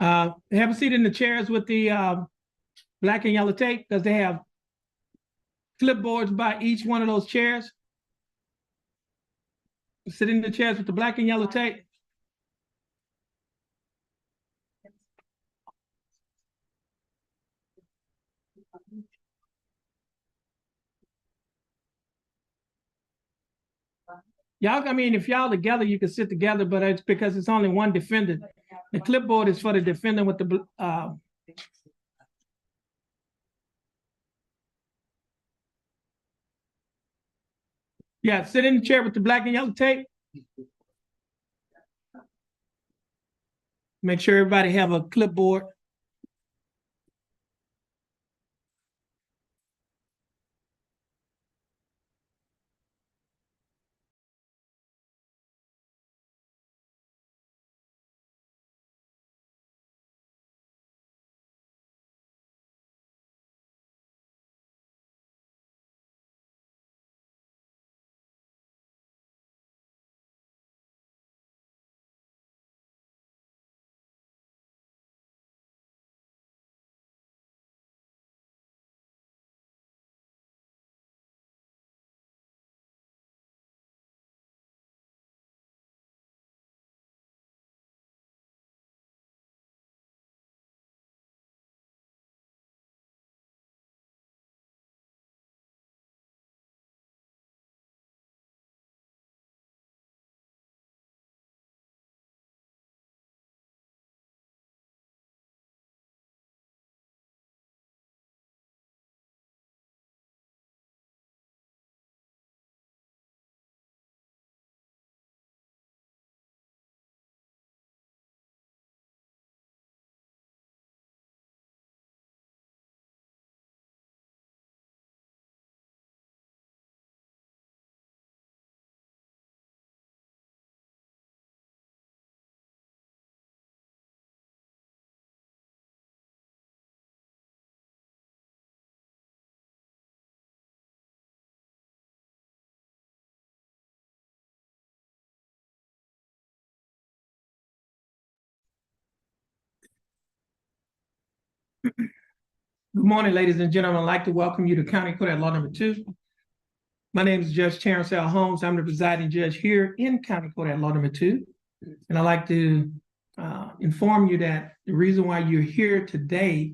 Have a seat in the chairs with the black and yellow tape. Does they have clipboards by each one of those chairs? Sit in the chairs with the black and yellow tape. Y'all, I mean, if y'all together, you can sit together, but it's because it's only one defendant. The clipboard is for the defendant with the yeah, sit in the chair with the black and yellow tape. Make sure everybody have a clipboard. Good morning, ladies and gentlemen. I'd like to welcome you to County Court at Law Number 2. My name is Judge Terrence Holmes. I'm the presiding judge here in County Court at Law Number 2. And I'd like to inform you that the reason why you're here today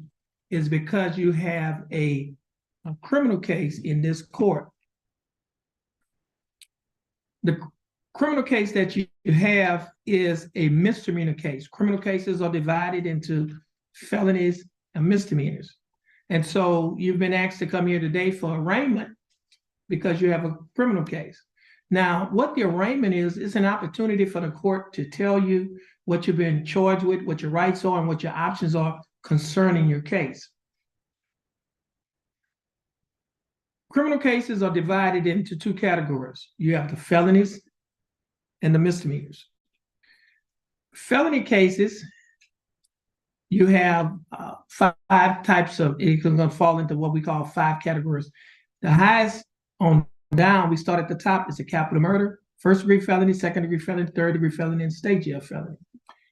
is because you have a criminal case in this court. The criminal case that you have is a misdemeanor case. Criminal cases are divided into felonies and misdemeanors. And so you've been asked to come here today for arraignment because you have a criminal case. Now, what the arraignment is an opportunity for the court to tell you what you've been charged with, what your rights are, and what your options are concerning your case. Criminal cases are divided into two categories. You have the felonies and the misdemeanors. Felony cases, you have 5 types of, it's going to fall into what we call 5 categories. The highest on down, we start at the top, is a capital murder, first-degree felony, second-degree felony, third-degree felony, and state jail felony.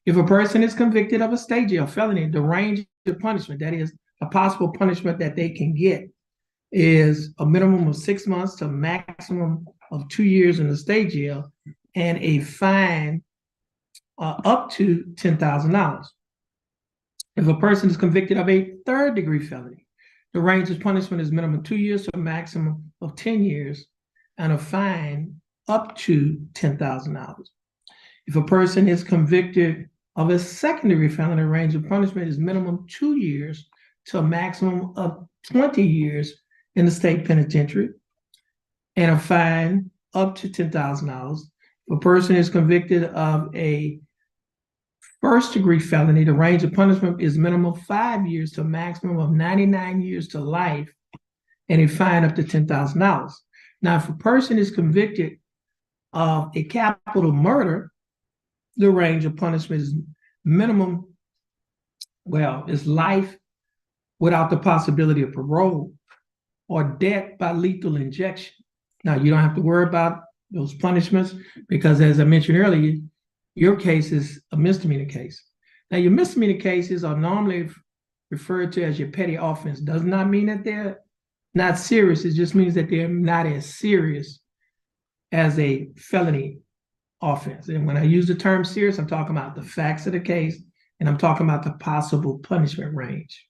If a person is convicted of a state jail felony, the range of punishment, that is a possible punishment that they can get, is a minimum of 6 months to a maximum of 2 years in the state jail and a fine up to $10,000. If a person is convicted of a third-degree felony, the range of punishment is minimum 2 years to a maximum of 10 years and a fine up to $10,000. If a person is convicted of a second-degree felony, the range of punishment is minimum 2 years to a maximum of 20 years in the state penitentiary and a fine up to $10,000. If a person is convicted of a first-degree felony, the range of punishment is minimum 5 years to a maximum of 99 years to life and a fine up to $10,000. Now, if a person is convicted of a capital murder, the range of punishment is minimum, is life without the possibility of parole or death by lethal injection. Now, you don't have to worry about those punishments because, as I mentioned earlier, your case is a misdemeanor case. Now, your misdemeanor cases are normally referred to as your petty offense. Does not mean that they're not serious. It just means that they're not as serious as a felony offense. And when I use the term serious, I'm talking about the facts of the case, and I'm talking about the possible punishment range.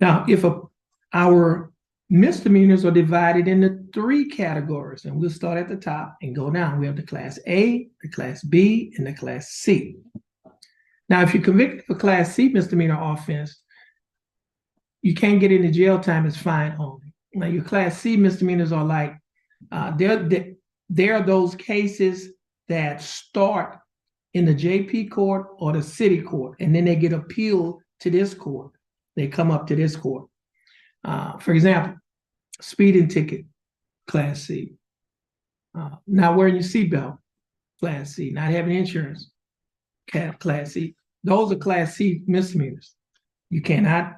Now, if our misdemeanors are divided into 3 categories, and we'll start at the top and go down. We have the Class A, the Class B, and the Class C. Now, if you're convicted of a Class C misdemeanor offense, you can't get into jail time, it's fine only. Now, your Class C misdemeanors are like, there are those cases that start in the JP court or the city court, and then they get appealed to this court. They come up to this court. For example, speeding ticket, Class C. Not wearing your seatbelt, Class C. Not having insurance, Class C. Those are Class C misdemeanors. You cannot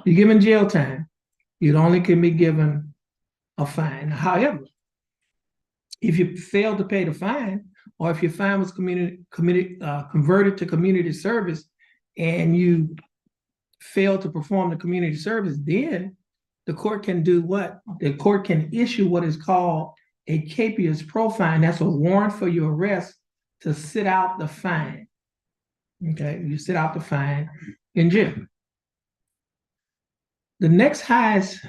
be given jail time. You only can be given a fine. However, if you fail to pay the fine, or if your fine was converted to community service and you fail to perform the community service, then the court can do what? The court can issue what is called a capias pro fine. That's a warrant for your arrest to sit out the fine. Okay, you sit out the fine in jail. The next highest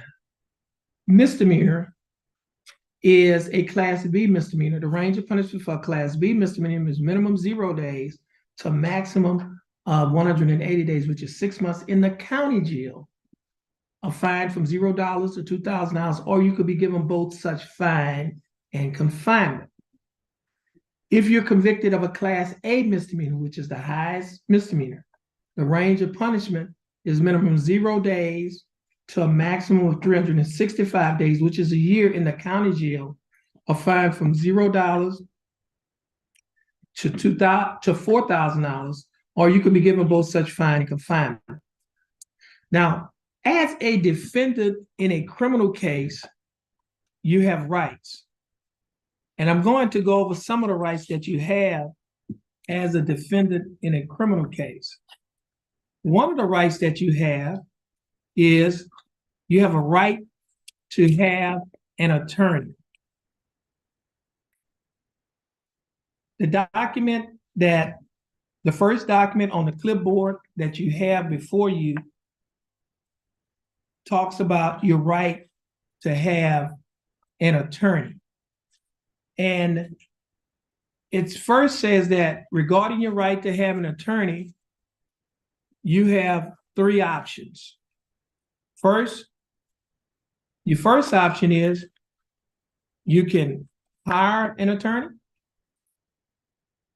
misdemeanor is a Class B misdemeanor. The range of punishment for a Class B misdemeanor is minimum 0 days to maximum of 180 days, which is 6 months in the county jail, a fine from $0 to $2,000, or you could be given both such fine and confinement. If you're convicted of a Class A misdemeanor, which is the highest misdemeanor, the range of punishment is minimum 0 days to a maximum of 365 days, which is a year in the county jail, a fine from $0 to $4,000, or you could be given both such fine and confinement. Now, as a defendant in a criminal case, you have rights. And I'm going to go over some of the rights that you have as a defendant in a criminal case. One of the rights that you have is you have a right to have an attorney. The first document on the clipboard that you have before you talks about your right to have an attorney. And it first says that regarding your right to have an attorney, you have 3 options. First, your first option is you can hire an attorney.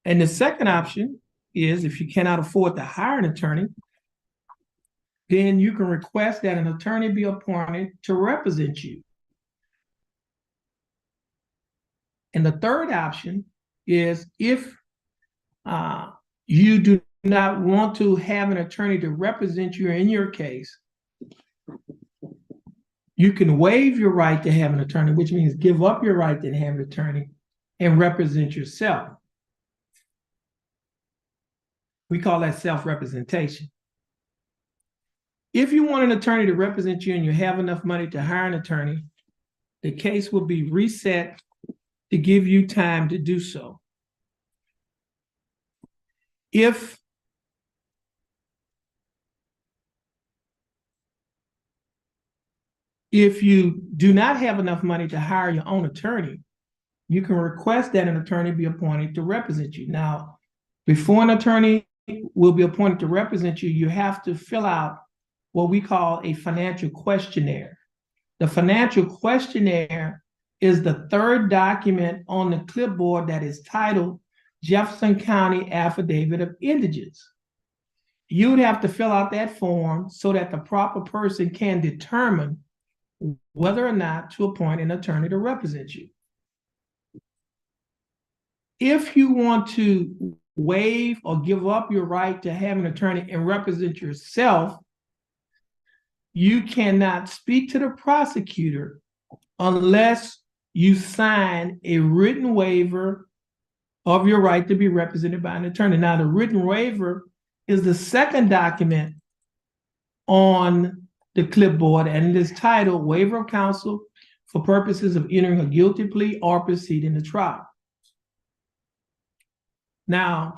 And the second option is if you cannot afford to hire an attorney, then you can request that an attorney be appointed to represent you. And the third option is if you do not want to have an attorney to represent you in your case, you can waive your right to have an attorney, which means give up your right to have an attorney and represent yourself. We call that self-representation. If you want an attorney to represent you and you have enough money to hire an attorney, the case will be reset to give you time to do so. If you do not have enough money to hire your own attorney, you can request that an attorney be appointed to represent you. Now, before an attorney will be appointed to represent you, you have to fill out what we call a financial questionnaire. The financial questionnaire is the third document on the clipboard that is titled Jefferson County Affidavit of Indigence. You would have to fill out that form so that the proper person can determine whether or not to appoint an attorney to represent you. If you want to waive or give up your right to have an attorney and represent yourself, you cannot speak to the prosecutor unless you sign a written waiver of your right to be represented by an attorney. Now, the written waiver is the second document on the clipboard, and it is titled Waiver of Counsel for Purposes of Entering a Guilty Plea or Proceeding to Trial. Now,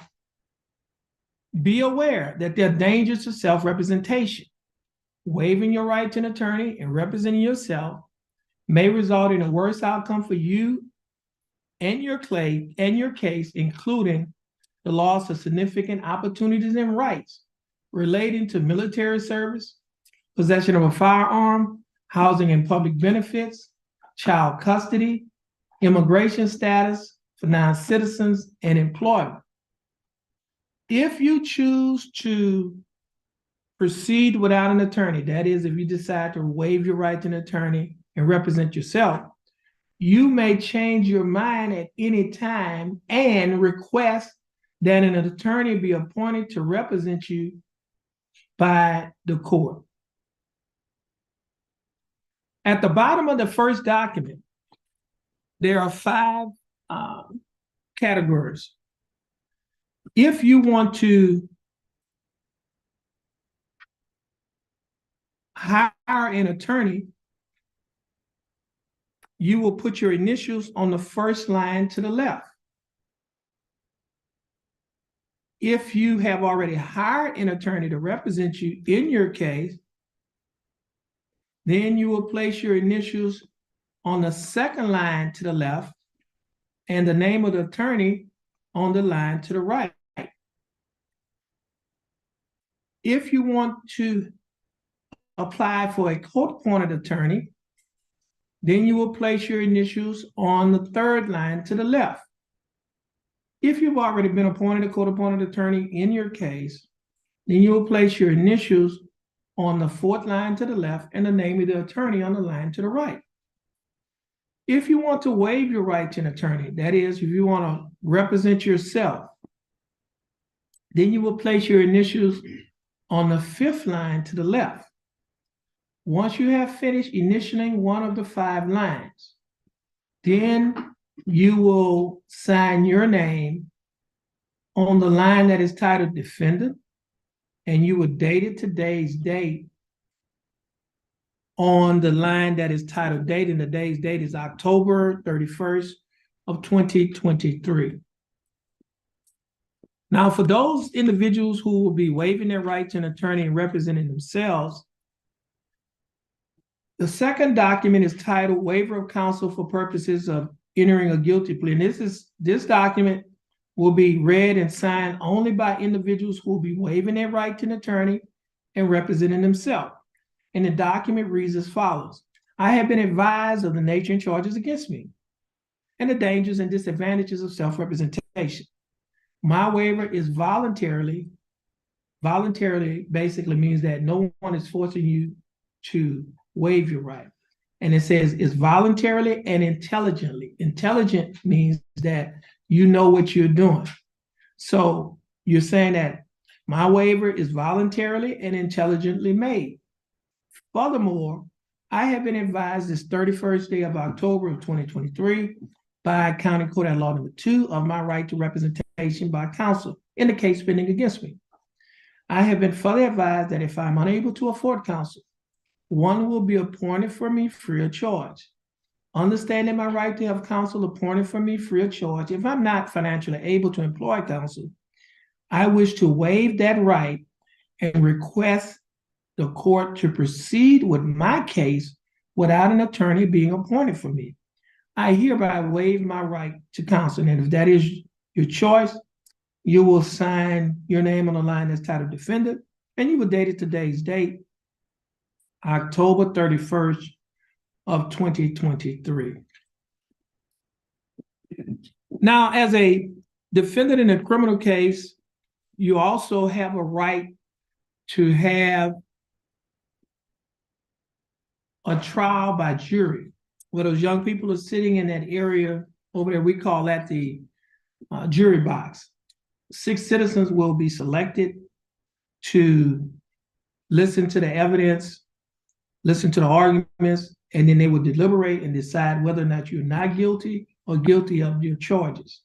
be aware that there are dangers to self-representation. Waiving your right to an attorney and representing yourself may result in a worse outcome for you and your case, including the loss of significant opportunities and rights relating to military service, possession of a firearm, housing and public benefits, child custody, immigration status for non-citizens, and employment. If you choose to proceed without an attorney, that is, if you decide to waive your right to an attorney and represent yourself, you may change your mind at any time and request that an attorney be appointed to represent you by the court. At the bottom of the first document, there are 5 categories. If you want to hire an attorney, you will put your initials on the first line to the left. If you have already hired an attorney to represent you in your case, then you will place your initials on the second line to the left and the name of the attorney on the line to the right. If you want to apply for a court-appointed attorney, then you will place your initials on the third line to the left. If you've already been appointed a court-appointed attorney in your case, then you will place your initials on the fourth line to the left and the name of the attorney on the line to the right. If you want to waive your right to an attorney, that is, if you want to represent yourself, then you will place your initials on the fifth line to the left. Once you have finished initialing one of the 5 lines, then you will sign your name on the line that is titled Defendant, and you will date it today's date on the line that is titled Date, and today's date is October 31st of 2023. Now, for those individuals who will be waiving their right to an attorney and representing themselves, the second document is titled Waiver of Counsel for Purposes of Entering a Guilty Plea. And this document will be read and signed only by individuals who will be waiving their right to an attorney and representing themselves. And the document reads as follows: I have been advised of the nature and charges against me and the dangers and disadvantages of self-representation. My waiver is voluntarily. Voluntarily basically means that no one is forcing you to waive your right. And it says it's voluntarily and intelligently. Intelligent means that you know what you're doing. So you're saying that my waiver is voluntarily and intelligently made. Furthermore, I have been advised this 31st day of October of 2023 by County Court at Law number 2 of my right to representation by counsel in the case pending against me. I have been further advised that if I'm unable to afford counsel, one will be appointed for me free of charge. Understanding my right to have counsel appointed for me free of charge, if I'm not financially able to employ counsel, I wish to waive that right and request the court to proceed with my case without an attorney being appointed for me. I hereby waive my right to counsel. And if that is your choice, you will sign your name on the line that's titled Defendant, and you will date it today's date, October 31st of 2023. Now, as a defendant in a criminal case, you also have a right to have a trial by jury. Where those young people are sitting in that area over there, we call that the jury box. 6 citizens will be selected to listen to the evidence, listen to the arguments, and then they will deliberate and decide whether or not you're not guilty or guilty of your charges.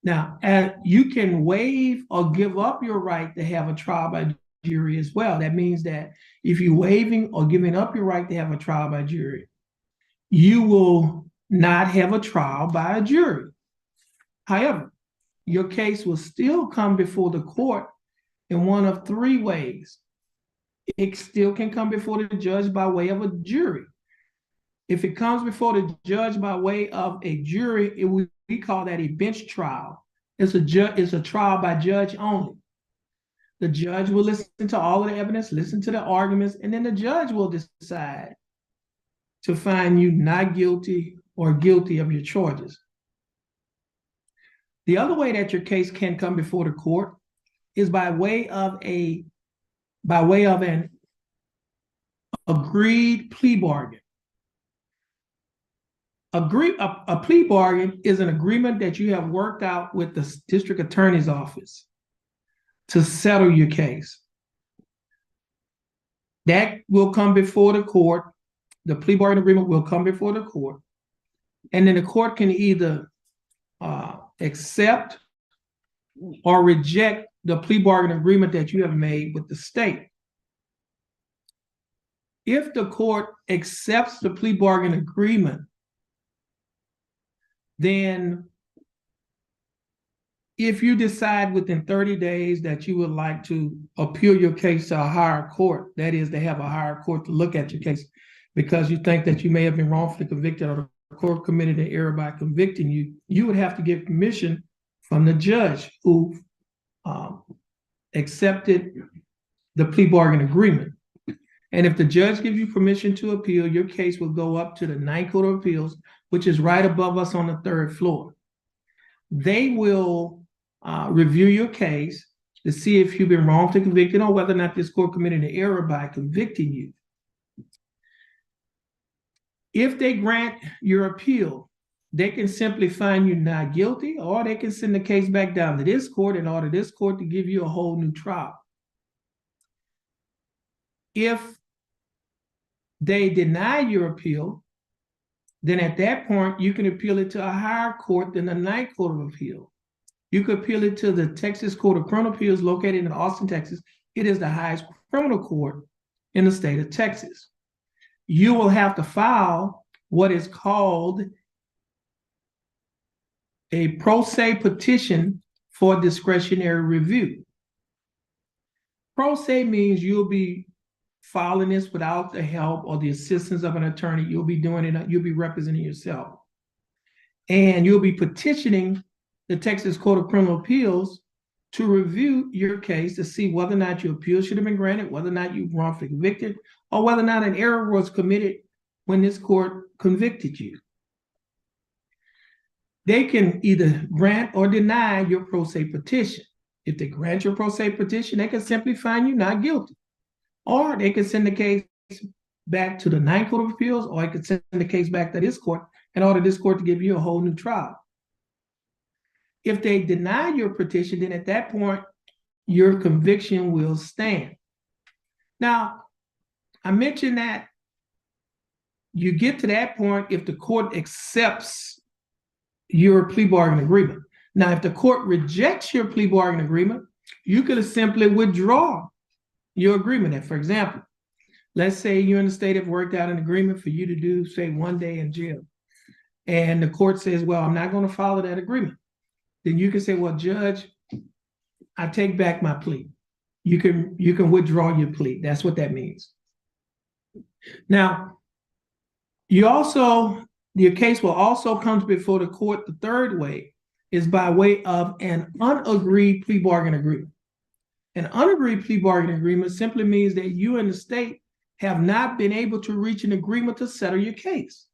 Now, you can waive or give up your right to have a trial by jury as well. That means that if you're waiving or giving up your right to have a trial by jury, you will not have a trial by a jury. However, your case will still come before the court in one of three ways. It still can come before the judge by way of a jury. If it comes before the judge by way of a jury, we call that a bench trial. It's a trial by judge only. The judge will listen to all of the evidence, listen to the arguments, and then the judge will decide to find you not guilty or guilty of your charges. The other way that your case can come before the court is by way of an agreed plea bargain. A plea bargain is an agreement that you have worked out with the district attorney's office to settle your case. That will come before the court. The plea bargain agreement will come before the court. And then the court can either accept or reject the plea bargain agreement that you have made with the state. If the court accepts the plea bargain agreement, then if you decide within 30 days that you would like to appeal your case to a higher court, that is to have a higher court to look at your case because you think that you may have been wrongfully convicted or the court committed an error by convicting you, you would have to get permission from the judge who accepted the plea bargain agreement. And if the judge gives you permission to appeal, your case will go up to the Ninth Court of Appeals, which is right above us on the third floor. They will review your case to see if you've been wrongfully convicted or whether or not this court committed an error by convicting you. If they grant your appeal, they can simply find you not guilty, or they can send the case back down to this court and order this court to give you a whole new trial. If they deny your appeal, then at that point, you can appeal it to a higher court than the Ninth Court of Appeal. You could appeal it to the Texas Court of Criminal Appeals located in Austin, Texas. It is the highest criminal court in the state of Texas. You will have to file what is called a pro se petition for discretionary review. Pro se means you'll be filing this without the help or the assistance of an attorney. You'll be doing it, you'll be representing yourself. And you'll be petitioning the Texas Court of Criminal Appeals to review your case to see whether or not your appeal should have been granted, whether or not you were wrongfully convicted, or whether or not an error was committed when this court convicted you. They can either grant or deny your pro se petition. If they grant your pro se petition, they can simply find you not guilty. Or they can send the case back to the Ninth Court of Appeals, or they could send the case back to this court and order this court to give you a whole new trial. If they deny your petition, then at that point, your conviction will stand. Now, I mentioned that you get to that point if the court accepts your plea bargain agreement. Now, if the court rejects your plea bargain agreement, you could simply withdraw your agreement. And for example, let's say you and the state have worked out an agreement for you to do, say, 1 day in jail. And the court says, well, I'm not going to follow that agreement. Then you can say, well, Judge, I take back my plea. You can withdraw your plea. That's what that means. Now, your case will also come before the court. The third way is by way of an unagreed plea bargain agreement. An unagreed plea bargain agreement simply means that you and the state have not been able to reach an agreement to settle your case.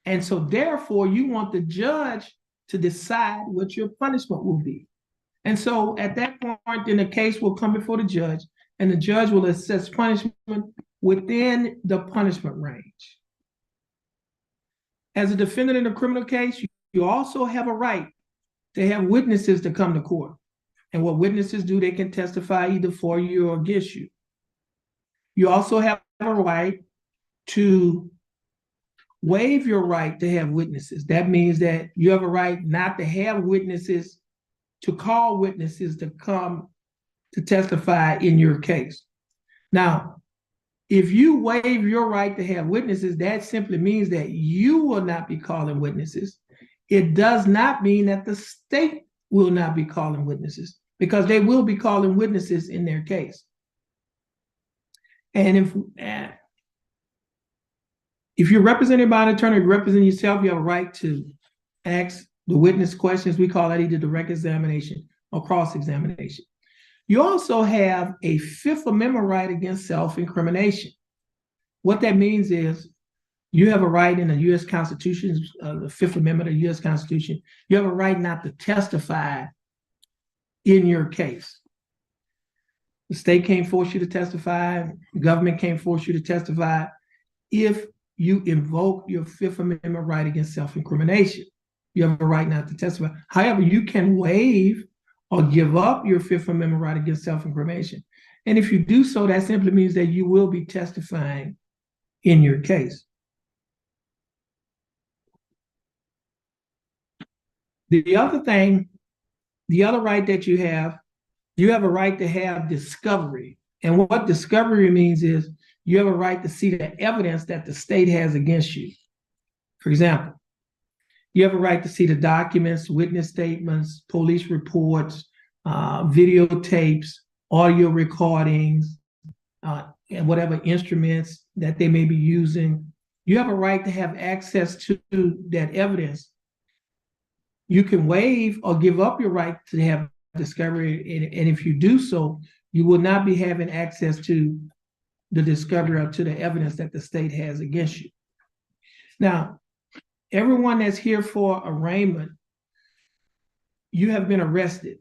And so therefore, you want the judge to decide what your punishment will be. And so at that point, then the case will come before the judge, and the judge will assess punishment within the punishment range. As a defendant in a criminal case, you also have a right to have witnesses to come to court. And what witnesses do, they can testify either for you or against you. You also have a right to waive your right to have witnesses. That means that you have a right not to have witnesses to call witnesses to come to testify in your case. Now, if you waive your right to have witnesses, that simply means that you will not be calling witnesses. It does not mean that the state will not be calling witnesses, because they will be calling witnesses in their case. And if you're represented by an attorney, representing yourself, you have a right to ask the witness questions. We call that either direct examination or cross-examination. You also have a Fifth Amendment right against self-incrimination. What that means is you have a right in the U.S. Constitution, the Fifth Amendment of the U.S. Constitution, you have a right not to testify in your case. The state can't force you to testify. The government can't force you to testify if you invoke your Fifth Amendment right against self-incrimination. You have a right not to testify. However, you can waive or give up your Fifth Amendment right against self-incrimination. And if you do so, that simply means that you will be testifying in your case. The other right that you have a right to have discovery. And what discovery means is you have a right to see the evidence that the state has against you. For example, you have a right to see the documents, witness statements, police reports, videotapes, audio recordings, and whatever instruments that they may be using. You have a right to have access to that evidence. You can waive or give up your right to have discovery, and if you do so, you will not be having access to the discovery or to the evidence that the state has against you. Now, everyone that's here for arraignment, you have been arrested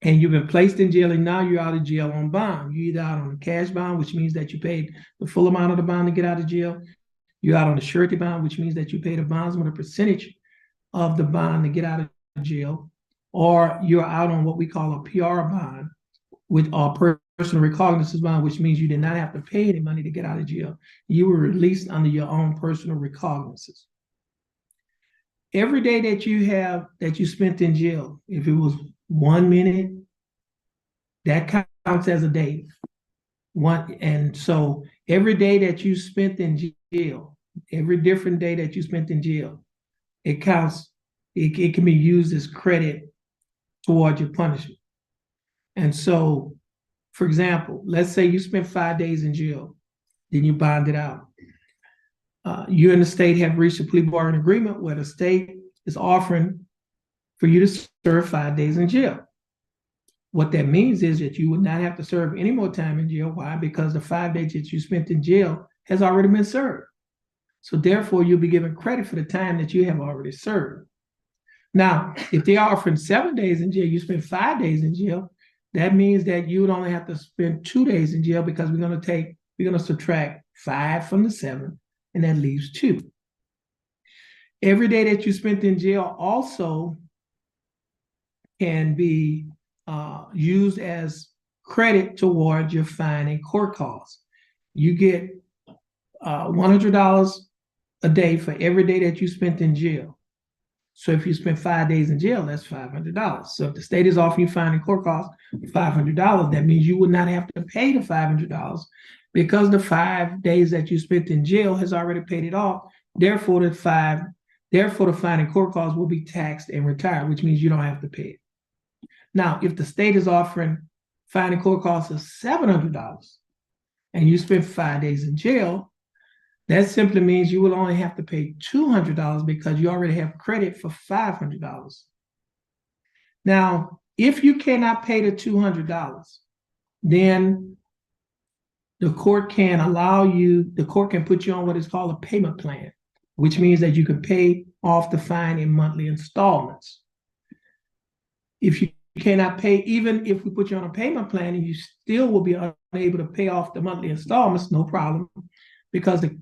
and you've been placed in jail, and now you're out of jail on bond. You're either out on a cash bond, which means that you paid the full amount of the bond to get out of jail. You're out on a surety bond, which means that you paid a bondsman a percentage of the bond to get out of jail, or you're out on what we call a PR bond, with our personal recognizance bond, which means you did not have to pay any money to get out of jail. You were released under your own personal recognizance. Every day that you spent in jail, if it was 1 minute, that counts as a day. And so every day that you spent in jail, every different day that you spent in jail, it counts. It can be used as credit towards your punishment. And so, for example, let's say you spent 5 days in jail, then you bonded out. You and the state have reached a plea bargain agreement where the state is offering for you to serve 5 days in jail. What that means is that you would not have to serve any more time in jail. Why? Because the 5 days that you spent in jail has already been served. So therefore, you'll be given credit for the time that you have already served. Now, if they're offering 7 days in jail, you spend 5 days in jail, that means that you would only have to spend 2 days in jail, because we're going to subtract 5 from the 7, and that leaves 2. Every day that you spent in jail also can be used as credit towards your fine and court costs. You get $100 a day for every day that you spent in jail. So if you spend 5 days in jail, that's $500. So if the state is offering you fine and court costs $500, that means you would not have to pay the $500, because the 5 days that you spent in jail has already paid it off. Therefore, the fine and court costs will be taxed and retired, which means you don't have to pay it. Now, if the state is offering fine and court costs of $700 and you spend 5 days in jail, that simply means you will only have to pay $200, because you already have credit for $500. Now, if you cannot pay the $200, then the court can put you on what is called a payment plan, which means that you can pay off the fine in monthly installments. If you cannot pay, even if we put you on a payment plan and you still will be unable to pay off the monthly installments, no problem, because the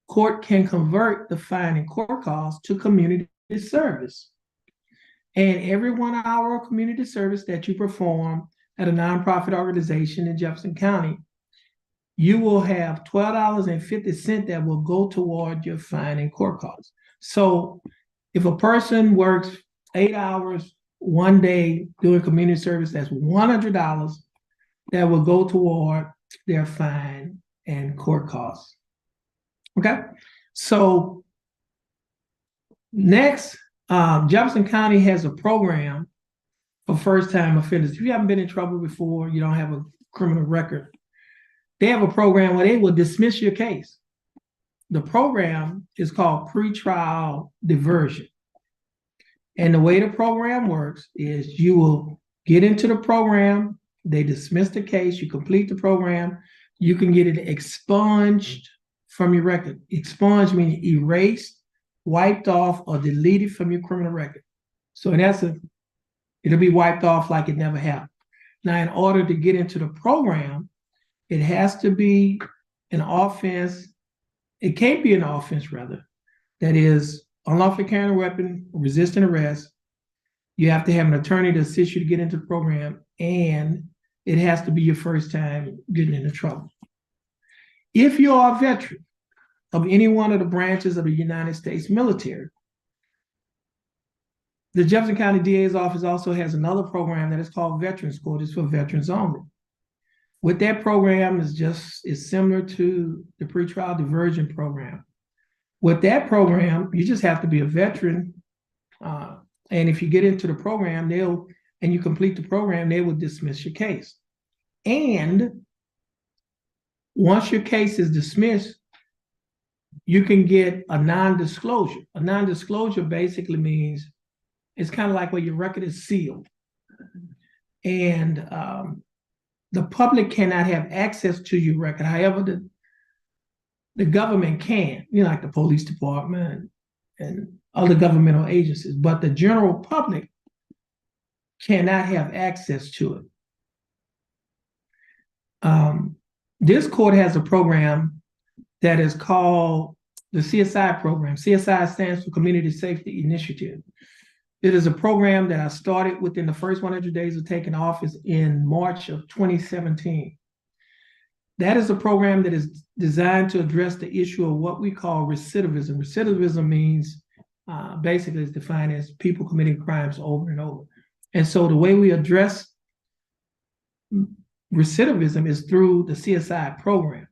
court can convert the fine and court costs to community service. And every 1 hour of community service that you perform at a nonprofit organization in Jefferson County, you will have $12.50 that will go toward your fine and court costs. So if a person works 8 hours 1 day doing community service. That's $100 that will go toward their fine and court costs. Okay, so next, Jefferson County has a program for first-time offenders. If you haven't been in trouble before, you don't have a criminal record, they have a program where they will dismiss your case. The program is called pretrial diversion. And the way the program works is you will get into the program, they dismiss the case, you complete the program, you can get it expunged from your record. Expunged meaning erased, wiped off, or deleted from your criminal record. So in essence, it'll be wiped off like it never happened. Now, in order to get into the program, it has to be an offense. It can't be an offense, rather, that is unlawfully carrying a weapon, resisting arrest. You have to have an attorney to assist you to get into the program, and it has to be your first time getting into trouble. If you are a veteran of any one of the branches of the United States military, the Jefferson County DA's office also has another program that is called Veterans Court. It's for veterans only. What that program is similar to the pretrial diversion program. With that program, you just have to be a veteran, and if you get into the program, and you complete the program, they will dismiss your case. And once your case is dismissed, you can get a non-disclosure. A non-disclosure basically means it's kind of like where your record is sealed, and the public cannot have access to your record. However, the government can, like the police department and other governmental agencies, but the general public cannot have access to it. This court has a program that is called the CSI program. CSI stands for Community Safety Initiative. It is a program that I started within the first 100 days of taking office in March of 2017. That is a program that is designed to address the issue of what we call recidivism. Recidivism means, basically, it's defined as people committing crimes over and over. And so the way we address recidivism is through the CSI program.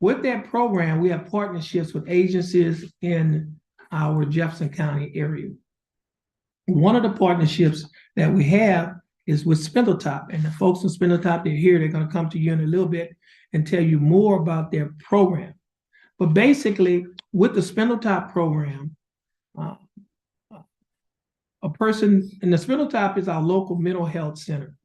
With that program, we have partnerships with agencies in our Jefferson County area. One of the partnerships that we have is with Spindletop, and the folks in Spindletop, they're here. They're going to come to you in a little bit and tell you more about their program. But basically, with the Spindletop program, a person, and the Spindletop is our local mental health center.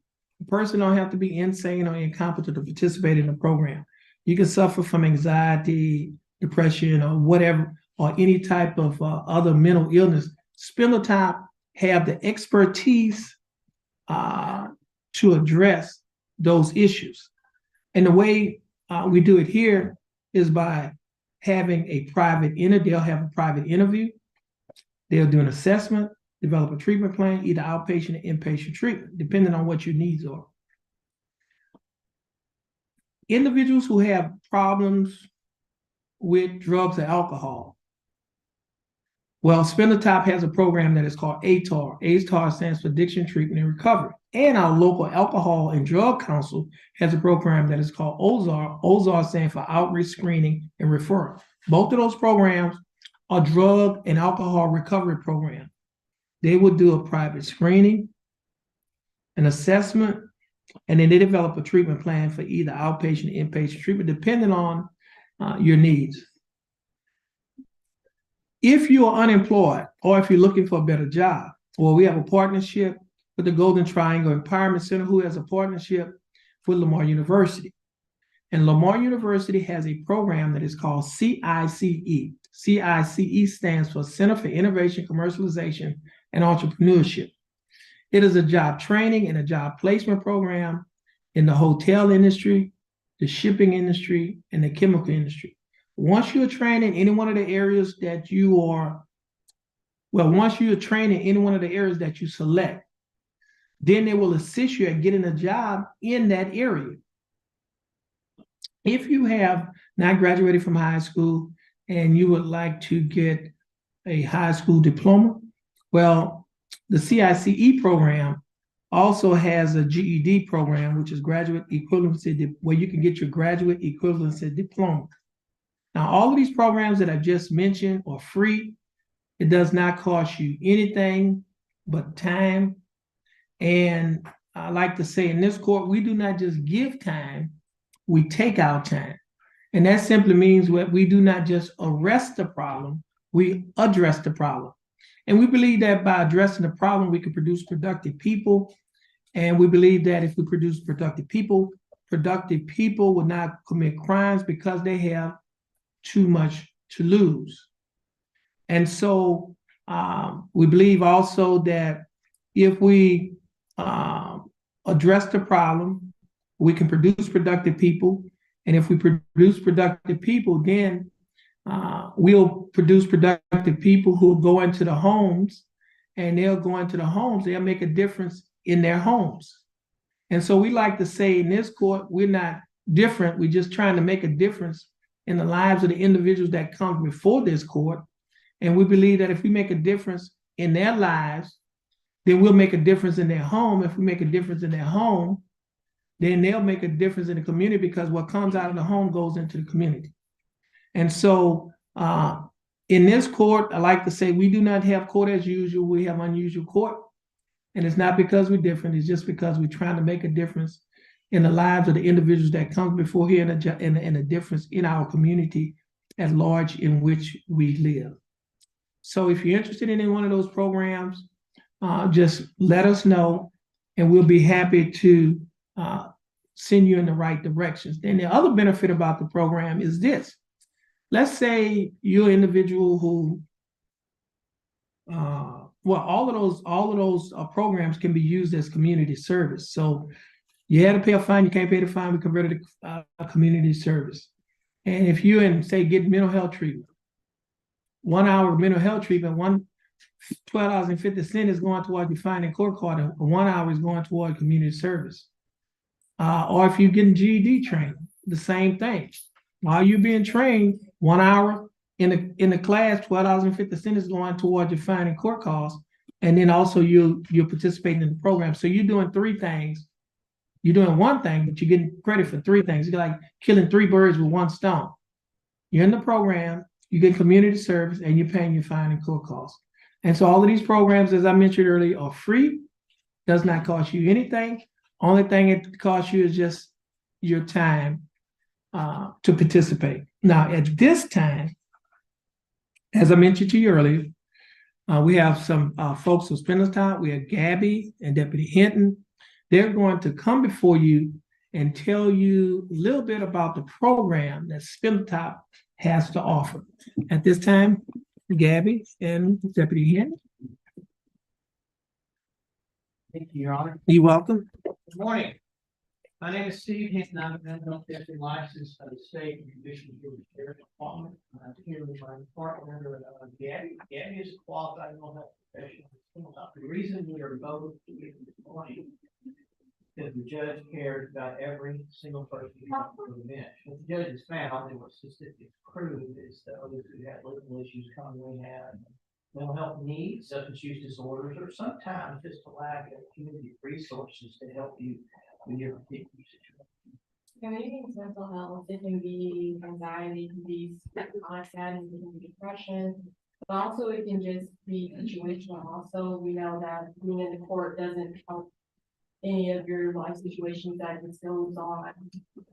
A person don't have to be insane or incompetent to participate in the program. You can suffer from anxiety, depression, or whatever, or any type of other mental illness. Spindletop have the expertise to address those issues. And the way we do it here is by having a private interview. They'll have a private interview. They'll do an assessment, develop a treatment plan, either outpatient or inpatient treatment, depending on what your needs are. Individuals who have problems with drugs or alcohol, well, Spindletop has a program that is called ATAR. ATAR stands for Addiction Treatment and Recovery. And our local Alcohol and Drug Council has a program that is called OZAR. OZAR stands for Outreach, Screening, and Referral. Both of those programs are drug and alcohol recovery programs. They will do a private screening, an assessment, and then they develop a treatment plan for either outpatient or inpatient treatment, depending on your needs. If you are unemployed or if you're looking for a better job, well, we have a partnership with the Golden Triangle Empowerment Center, who has a partnership with Lamar University. And Lamar University has a program that is called CICE. CICE stands for Center for Innovation, Commercialization, and Entrepreneurship. It is a job training and a job placement program in the hotel industry, the shipping industry, and the chemical industry. Once you're trained in any one of the areas that you are, once you're trained in any one of the areas that you select, then they will assist you at getting a job in that area. If you have not graduated from high school and you would like to get a high school diploma, well, The CICE program also has a GED program, which is graduate equivalency, where you can get your graduate equivalency diploma. Now, all of these programs that I just mentioned are free. It does not cost you anything but time. And I like to say in this court, we do not just give time, we take our time. And that simply means that we do not just arrest the problem, we address the problem. And we believe that by addressing the problem, we can produce productive people. And we believe that if we produce productive people will not commit crimes because they have too much to lose. And so we believe also that if we address the problem, we can produce productive people. And if we produce productive people, then we'll produce productive people who will go into the homes, and they'll make a difference in their homes. And so we like to say in this court, we're not different. We're just trying to make a difference in the lives of the individuals that come before this court. And we believe that if we make a difference in their lives, then we'll make a difference in their home. If we make a difference in their home, then they'll make a difference in the community, because what comes out of the home goes into the community. And so in this court, I like to say we do not have court as usual. We have unusual court. And it's not because we're different. It's just because we're trying to make a difference in the lives of the individuals that come before here, and a difference in our community at large in which we live. So if you're interested in any one of those programs, just let us know, and we'll be happy to send you in the right directions. And the other benefit about the program is this. Let's say you're an individual who, all of those programs can be used as community service. So you had to pay a fine, you can't pay the fine, we converted it to community service. And if you get mental health treatment, 1 hour of mental health treatment, $12.50 is going toward your fine and court card, and 1 hour is going toward community service. Or if you're getting GED training, the same thing. While you're being trained, 1 hour in the class, $12.50 is going toward your fine and court costs, and then also you're participating in the program. So you're doing three things. You're doing one thing, but you're getting credit for three things. It's like killing three birds with one stone. You're in the program, you get community service, and you're paying your fine and court costs. And so all of these programs, as I mentioned earlier, are free, does not cost you anything. Only thing it costs you is just your time to participate. Now, at this time, as I mentioned to you earlier, we have some folks who spend the time. We have Gabby and Deputy Hinton. They're going to come before you and tell you a little bit about the program that Spindletop has to offer. At this time, Gabby and Deputy Hinton. Thank you, Your Honor. You're welcome. Good morning. My name is Steve Hinton. I'm a mental health deputy licensed by the state and Commission for the Sheriff's Department. I'm here with my partner, Gabby. Gabby is a qualified mental health professional. The reason we are both here this morning is the judge cares about every single person who comes to the bench. What the judge has found, and what statistics prove, is that others who have legal issues commonly have mental health needs, substance use disorders, or sometimes just a lack of community resources to help you with your particular situation. And anything with mental health, it can be anxiety, it can be chronic sadness, it can be depression, but also it can just be situational. Also, we know that being in the court doesn't help any of your life situations that just goes on.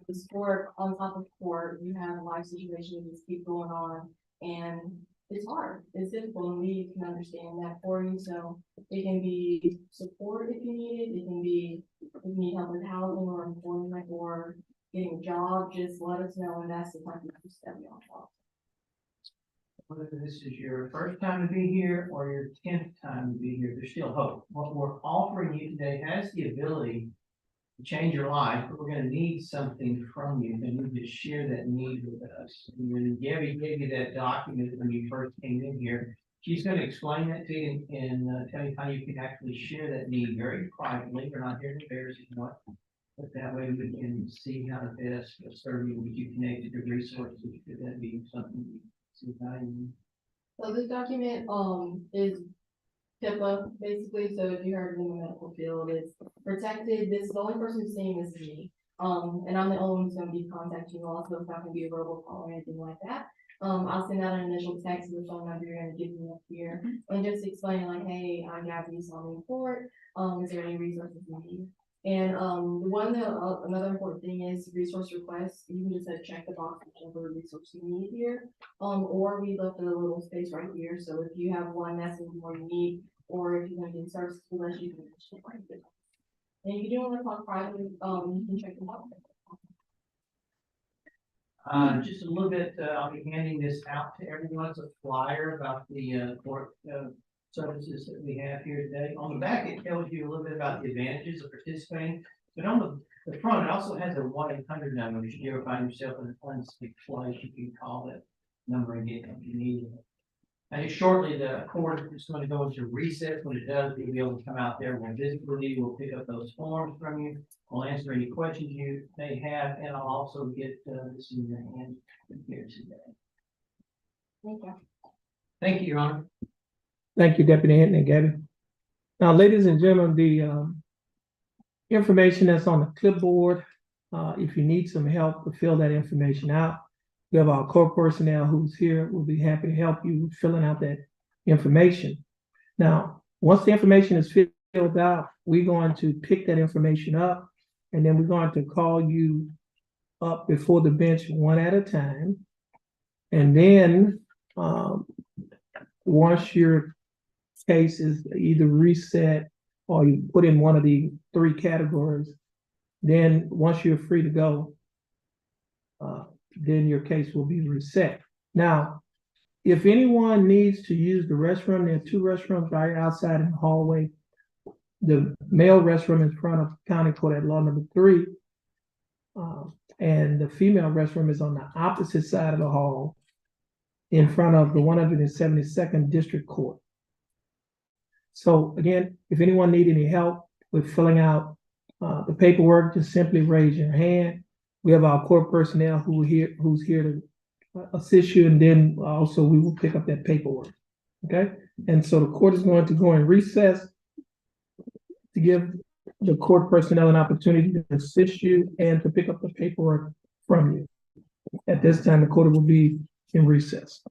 The sport, on top of court, you have life situations that just keep going on, and it's hard. It's difficult, and we can understand that for you. So it can be support if you need it. It can be if you need help with housing or employment or getting a job. Just let us know, and that's the type of step we on top. Whether this is your first time to be here or your 10th time to be here, there's still hope. What we're offering you today has the ability to change your life, but we're going to need something from you, and you just share that need with us. And when Gabby gave you that document when you first came in here, she's going to explain that to you and tell you how you can actually share that need very privately. We're not here to embarrass you, but that way we can see how to best serve you, with you connected to resources. Could that be something you see value in? So this document is HIPAA, basically, so if you heard in the medical field, it's protected, this, the only person who's seeing this is me. And I'm the only one who's gonna be contacting you also, it's not gonna be a verbal call or anything like that. I'll send out an initial text with the phone number you're gonna give me up here, and just explain like, hey, I got these on the report, is there any resources you need? And, another important thing is resource requests, you can just check the box, whichever resource you need here. Or we left a little space right here, so if you have one that's more you need, or if you want to get services with us, you can just right there. And if you do want to talk privately, you can check them out. Just a little bit, I'll be handing this out to everyone. It's a flyer about the court services that we have here today. On the back, it tells you a little bit about the advantages of participating. But on the front, it also has a 1-800 number. Should you ever find yourself in a unsafe place, you can call that number and get what you need. And just shortly, the court is going to go into recess. When it does, you'll be able to come out there. We'll visit with you. We'll pick up those forms from you. We'll answer any questions you may have, and I'll also get this in your hand here today. Thank you. Thank you, Your Honor. Thank you, Deputy Anthony and Gabby. Now, ladies and gentlemen, the information that's on the clipboard, if you need some help to fill that information out, we have our core personnel who's here. We'll be happy to help you with filling out that information. Now, once the information is filled out, we're going to pick that information up, and then we're going to call you up before the bench one at a time. And then once your case is either reset or you put in one of the 3 categories, then once you're free to go, then your case will be reset. Now, if anyone needs to use the restroom, there are 2 restrooms right outside in the hallway. The male restroom in front of County Court at Law number 3, and the female restroom is on the opposite side of the hall in front of the 172nd District Court. So again, if anyone needs any help with filling out the paperwork, just simply raise your hand. We have our court personnel who's here to assist you, and then also we will pick up that paperwork. Okay, and so the court is going to go in recess to give the court personnel an opportunity to assist you and to pick up the paperwork from you. At this time, the court will be in recess.